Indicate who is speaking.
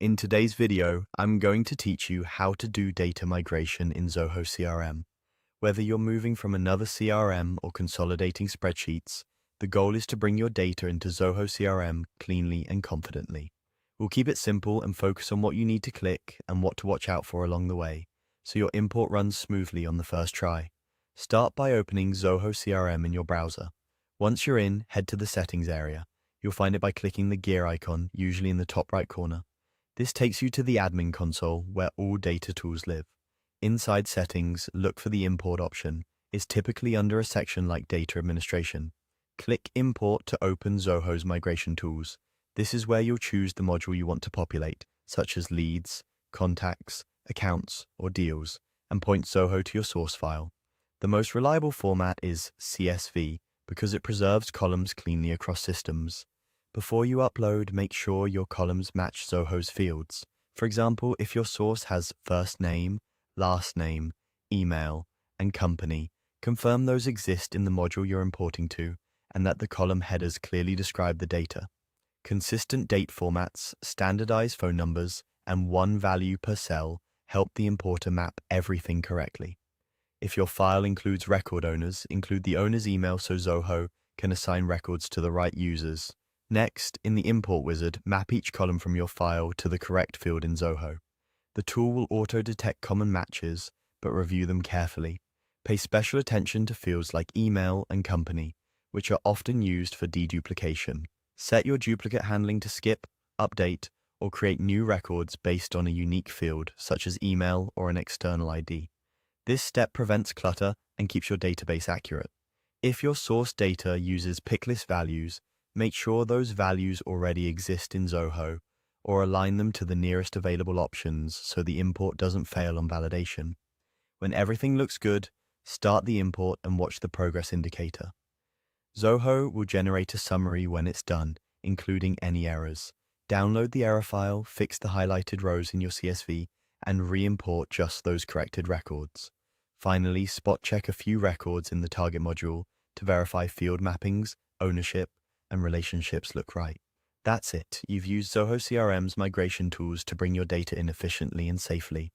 Speaker 1: In today's video, I'm going to teach you how to do data migration in Zoho CRM. Whether you're moving from another CRM or consolidating spreadsheets, the goal is to bring your data into Zoho CRM cleanly and confidently. We'll keep it simple and focus on what you need to click and what to watch out for along the way, so your import runs smoothly on the first try. Start by opening Zoho CRM in your browser. Once you're in, head to the settings area. You'll find it by clicking the gear icon, usually in the top right corner. This takes you to the admin console where all data tools live. Inside settings, look for the import option. It's typically under a section like data administration. Click import to open Zoho's migration tools. This is where you'll choose the module you want to populate, such as leads, contacts, accounts, or deals, and point Zoho to your source file. The most reliable format is CSV because it preserves columns cleanly across systems. Before you upload, make sure your columns match Zoho's fields. For example, if your source has first name, last name, email, and company, confirm those exist in the module you're importing to, and that the column headers clearly describe the data. Consistent date formats, standardized phone numbers, and one value per cell help the importer map everything correctly. If your file includes record owners, include the owner's email so Zoho can assign records to the right users. Next, in the import wizard, map each column from your file to the correct field in Zoho. The tool will auto-detect common matches, but review them carefully. Pay special attention to fields like email and company, which are often used for deduplication. Set your duplicate handling to skip, update, or create new records based on a unique field, such as email or an external ID. This step prevents clutter and keeps your database accurate. If your source data uses picklist values, make sure those values already exist in Zoho, or align them to the nearest available options so the import doesn't fail on validation. When everything looks good, start the import and watch the progress indicator. Zoho will generate a summary when it's done, including any errors. Download the error file, fix the highlighted rows in your CSV, and re-import just those corrected records. Finally, spot check a few records in the target module to verify field mappings, ownership, and relationships look right. That's it. You've used Zoho CRM's migration tools to bring your data in efficiently and safely.